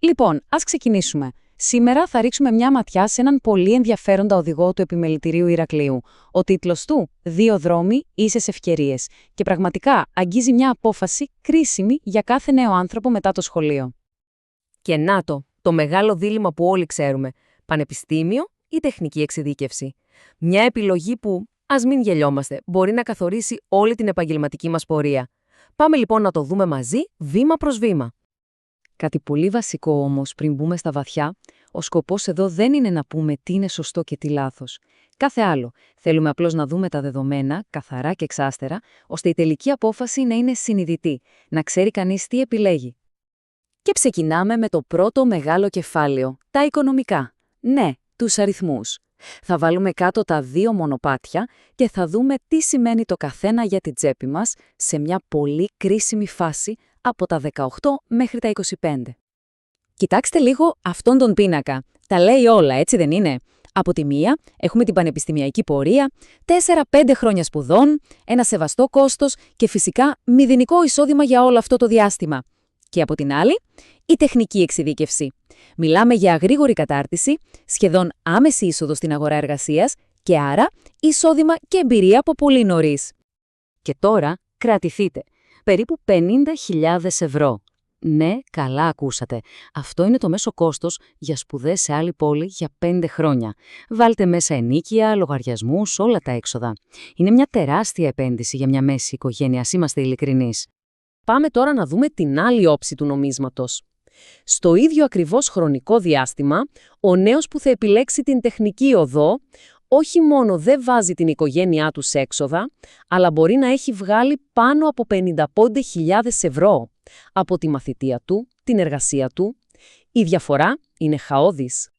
Λοιπόν, ας ξεκινήσουμε. Σήμερα θα ρίξουμε μια ματιά σε έναν πολύ ενδιαφέροντα οδηγό του Επιμελητηρίου Ηρακλείου. Ο τίτλος του «Δύο δρόμοι, ίσες ευκαιρίες». Και πραγματικά αγγίζει μια απόφαση κρίσιμη για κάθε νέο άνθρωπο μετά το σχολείο. Και να το μεγάλο δίλημμα που όλοι ξέρουμε. Πανεπιστήμιο ή τεχνική εξειδίκευση. Μια επιλογή που, ας μην γελιόμαστε, μπορεί να καθορίσει όλη την επαγγελματική μας πορεία. Πάμε λοιπόν να το δούμε μαζί, βήμα προς βήμα. Κάτι πολύ βασικό όμως πριν μπούμε στα βαθιά, ο σκοπός εδώ δεν είναι να πούμε τι είναι σωστό και τι λάθος. Κάθε άλλο. Θέλουμε απλώς να δούμε τα δεδομένα, καθαρά και εξάστερα, ώστε η τελική απόφαση να είναι συνειδητή, να ξέρει κανείς τι επιλέγει. Και ξεκινάμε με το πρώτο μεγάλο κεφάλαιο, τα οικονομικά. Ναι, τους αριθμούς. Θα βάλουμε κάτω τα δύο μονοπάτια και θα δούμε τι σημαίνει το καθένα για την τσέπη μας σε μια πολύ κρίσιμη φάση από τα 18 μέχρι τα 25. Κοιτάξτε λίγο αυτόν τον πίνακα. Τα λέει όλα, έτσι δεν είναι? Από τη μία έχουμε την πανεπιστημιακή πορεία, 4-5 χρόνια σπουδών, ένα σεβαστό κόστος και φυσικά μηδενικό εισόδημα για όλο αυτό το διάστημα. Και από την άλλη, η τεχνική εξειδίκευση. Μιλάμε για γρήγορη κατάρτιση, σχεδόν άμεση είσοδο στην αγορά εργασίας και άρα εισόδημα και εμπειρία από πολύ νωρίς. Και τώρα κρατηθείτε. Περίπου 50.000 ευρώ. Ναι, καλά ακούσατε. Αυτό είναι το μέσο κόστος για σπουδές σε άλλη πόλη για 5 χρόνια. Βάλτε μέσα ενοίκια, λογαριασμούς, όλα τα έξοδα. Είναι μια τεράστια επένδυση για μια μέση οικογένεια, ας είμαστε ειλικρινείς. Πάμε τώρα να δούμε την άλλη όψη του νομίσματος. Στο ίδιο ακριβώς χρονικό διάστημα, ο νέος που θα επιλέξει την τεχνική οδό, όχι μόνο δεν βάζει την οικογένειά του σε έξοδα, αλλά μπορεί να έχει βγάλει πάνω από 55.000 ευρώ από τη μαθητεία του, την εργασία του. Η διαφορά είναι χαόδης.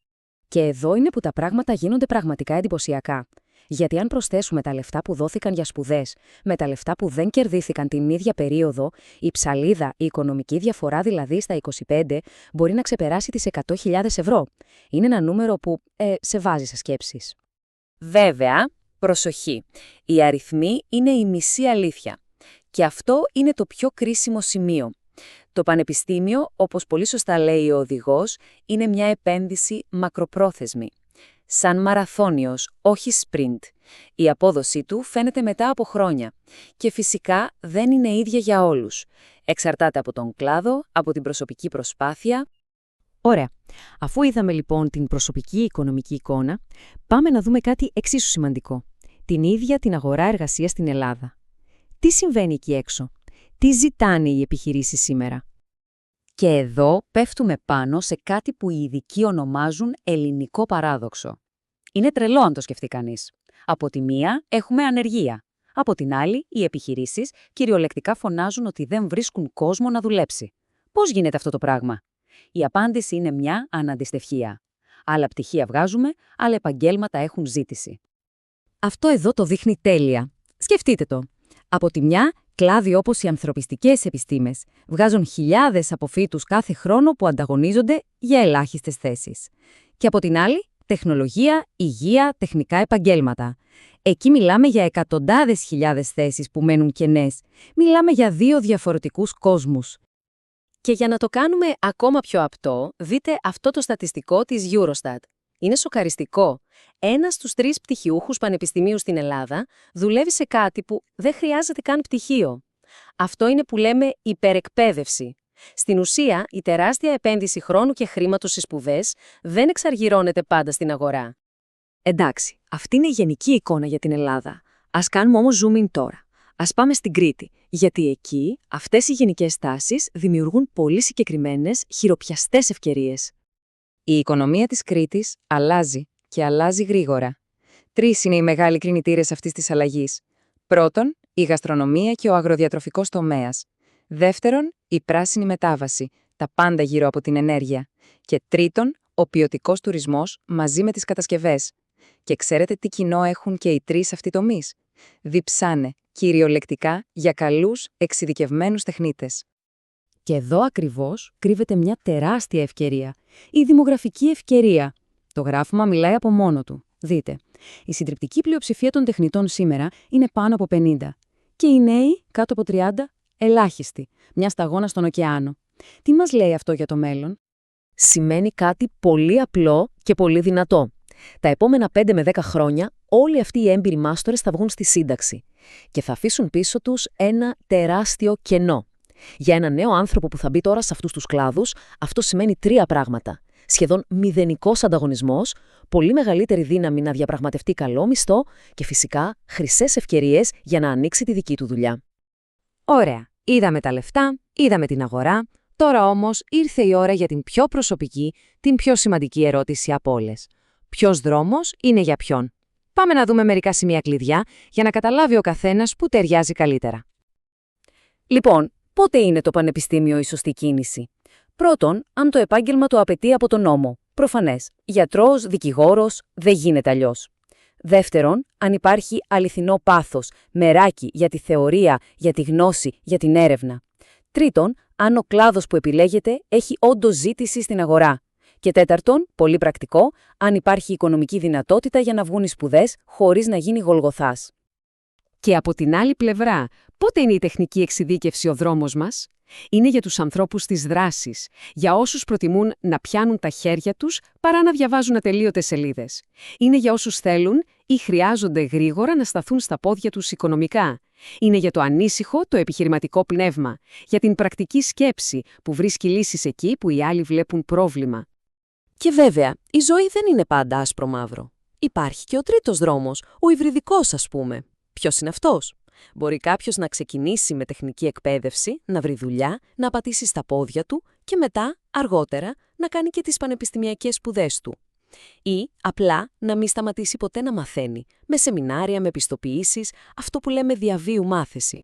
Και εδώ είναι που τα πράγματα γίνονται πραγματικά εντυπωσιακά. Γιατί αν προσθέσουμε τα λεφτά που δόθηκαν για σπουδές με τα λεφτά που δεν κερδίθηκαν την ίδια περίοδο, η ψαλίδα, η οικονομική διαφορά δηλαδή στα 25, μπορεί να ξεπεράσει τις 100.000 ευρώ. Είναι ένα νούμερο που σε βάζει σε σκέψεις. Βέβαια, προσοχή, οι αριθμοί είναι η μισή αλήθεια. Και αυτό είναι το πιο κρίσιμο σημείο. Το πανεπιστήμιο, όπως πολύ σωστά λέει ο οδηγός, είναι μια επένδυση μακροπρόθεσμη. Σαν μαραθώνιος, όχι σπριντ. Η απόδοσή του φαίνεται μετά από χρόνια. Και φυσικά δεν είναι ίδια για όλους. Εξαρτάται από τον κλάδο, από την προσωπική προσπάθεια. Ωραία. Αφού είδαμε λοιπόν την προσωπική οικονομική εικόνα, πάμε να δούμε κάτι εξίσου σημαντικό. Την ίδια την αγορά εργασίας στην Ελλάδα. Τι συμβαίνει εκεί έξω? Τι ζητάνε οι επιχειρήσεις σήμερα? Και εδώ πέφτουμε πάνω σε κάτι που οι ειδικοί ονομάζουν ελληνικό παράδοξο. Είναι τρελό αν το σκεφτεί κανείς. Από τη μία έχουμε ανεργία. Από την άλλη, οι επιχειρήσεις κυριολεκτικά φωνάζουν ότι δεν βρίσκουν κόσμο να δουλέψει. Πώς γίνεται αυτό το πράγμα? Η απάντηση είναι μια αναντιστοιχεία. Άλλα πτυχία βγάζουμε, άλλα επαγγέλματα έχουν ζήτηση. Αυτό εδώ το δείχνει τέλεια. Σκεφτείτε το. Από τη μια, κλάδοι όπως οι ανθρωπιστικές επιστήμες βγάζουν χιλιάδες αποφύτους κάθε χρόνο που ανταγωνίζονται για ελάχιστες θέσεις. Και από την άλλη, τεχνολογία, υγεία, τεχνικά επαγγέλματα. Εκεί μιλάμε για εκατοντάδες χιλιάδες θέσεις που μένουν κενές. Μιλάμε για δύο διαφορετικούς κόσμους. Και για να το κάνουμε ακόμα πιο απτό, δείτε αυτό το στατιστικό της Eurostat. Είναι σοκαριστικό. 1 στους 3 πτυχιούχους πανεπιστημίου στην Ελλάδα δουλεύει σε κάτι που δεν χρειάζεται καν πτυχίο. Αυτό είναι που λέμε υπερεκπαίδευση. Στην ουσία, η τεράστια επένδυση χρόνου και χρήματος στις σπουδές δεν εξαργυρώνεται πάντα στην αγορά. Εντάξει, αυτή είναι η γενική εικόνα για την Ελλάδα. Ας κάνουμε όμως zoom in τώρα. Ας πάμε στην Κρήτη, γιατί εκεί αυτές οι γενικές τάσεις δημιουργούν πολύ συγκεκριμένες, χειροπιαστές ευκαιρίες. Η οικονομία της Κρήτης αλλάζει και αλλάζει γρήγορα. 3 είναι οι μεγάλοι κινητήρες αυτής της αλλαγής. Πρώτον, η γαστρονομία και ο αγροδιατροφικός τομέας. Δεύτερον, η πράσινη μετάβαση, τα πάντα γύρω από την ενέργεια. Και τρίτον, ο ποιοτικός τουρισμός μαζί με τις κατασκευές. Και ξέρετε τι κοινό έχουν και οι 3 αυτοί τομείς? Διψάνε, κυριολεκτικά, για καλούς, εξειδικευμένους τεχνίτες. Και εδώ ακριβώς κρύβεται μια τεράστια ευκαιρία. Η δημογραφική ευκαιρία. Το γράφημα μιλάει από μόνο του. Δείτε, η συντριπτική πλειοψηφία των τεχνητών σήμερα είναι πάνω από 50. Και οι νέοι, κάτω από 30, ελάχιστοι. Μια σταγόνα στον ωκεάνο. Τι μας λέει αυτό για το μέλλον? Σημαίνει κάτι πολύ απλό και πολύ δυνατό. Τα επόμενα 5 με 10 χρόνια όλοι αυτοί οι έμπειροι μάστορες θα βγουν στη σύνταξη και θα αφήσουν πίσω τους ένα τεράστιο κενό. Για ένα νέο άνθρωπο που θα μπει τώρα σε αυτούς τους κλάδους, αυτό σημαίνει 3 πράγματα. Σχεδόν μηδενικός ανταγωνισμός, πολύ μεγαλύτερη δύναμη να διαπραγματευτεί καλό μισθό και φυσικά χρυσές ευκαιρίες για να ανοίξει τη δική του δουλειά. Ωραία. Είδαμε τα λεφτά, είδαμε την αγορά. Τώρα όμως ήρθε η ώρα για την πιο προσωπική, την πιο σημαντική ερώτηση από όλες. Ποιος δρόμος είναι για ποιον? Πάμε να δούμε μερικά σημεία κλειδιά για να καταλάβει ο καθένας που ταιριάζει καλύτερα. Λοιπόν, πότε είναι το πανεπιστήμιο η σωστή κίνηση? Πρώτον, αν το επάγγελμα το απαιτεί από τον νόμο. Προφανές. Γιατρός, δικηγόρος, δεν γίνεται αλλιώς. Δεύτερον, αν υπάρχει αληθινό πάθος, μεράκι για τη θεωρία, για τη γνώση, για την έρευνα. Τρίτον, αν ο κλάδος που επιλέγετε έχει όντως ζήτηση στην αγορά. Και τέταρτον, πολύ πρακτικό, αν υπάρχει οικονομική δυνατότητα για να βγουν οι σπουδές χωρίς να γίνει γολγοθάς. Και από την άλλη πλευρά, πότε είναι η τεχνική εξειδίκευση ο δρόμος μας? Είναι για τους ανθρώπους της δράσης, για όσους προτιμούν να πιάνουν τα χέρια τους παρά να διαβάζουν ατελείωτες σελίδες. Είναι για όσους θέλουν ή χρειάζονται γρήγορα να σταθούν στα πόδια τους οικονομικά. Είναι για το ανήσυχο, το επιχειρηματικό πνεύμα, για την πρακτική σκέψη που βρίσκει λύσεις εκεί που οι άλλοι βλέπουν πρόβλημα. Και βέβαια, η ζωή δεν είναι πάντα άσπρο-μαύρο. Υπάρχει και ο τρίτος δρόμος, ο υβριδικός ας πούμε. Ποιος είναι αυτός? Μπορεί κάποιος να ξεκινήσει με τεχνική εκπαίδευση, να βρει δουλειά, να πατήσει στα πόδια του και μετά, αργότερα, να κάνει και τις πανεπιστημιακές σπουδές του. Ή απλά να μην σταματήσει ποτέ να μαθαίνει, με σεμινάρια, με πιστοποιήσεις, αυτό που λέμε διαβίου μάθηση.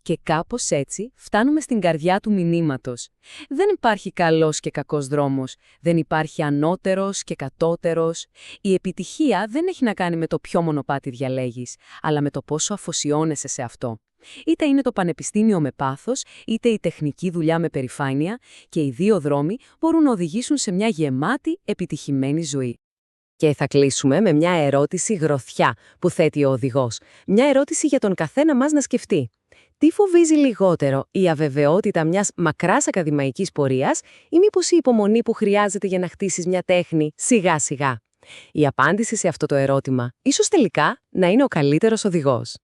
Και κάπως έτσι φτάνουμε στην καρδιά του μηνύματος. Δεν υπάρχει καλός και κακός δρόμος, δεν υπάρχει ανώτερος και κατώτερος. Η επιτυχία δεν έχει να κάνει με το ποιο μονοπάτι διαλέγεις, αλλά με το πόσο αφοσιώνεσαι σε αυτό. Είτε είναι το πανεπιστήμιο με πάθος, είτε η τεχνική δουλειά με περηφάνεια, και οι δύο δρόμοι μπορούν να οδηγήσουν σε μια γεμάτη, επιτυχημένη ζωή. Και θα κλείσουμε με μια ερώτηση γροθιά που θέτει ο οδηγός. Μια ερώτηση για τον καθένα μας να σκεφτεί. Τι φοβίζει λιγότερο, η αβεβαιότητα μιας μακράς ακαδημαϊκής πορείας ή μήπως η υπομονή που χρειάζεται για να χτίσεις μια τέχνη σιγά-σιγά? Η απάντηση σε αυτό το ερώτημα ίσως τελικά να είναι ο καλύτερος οδηγός.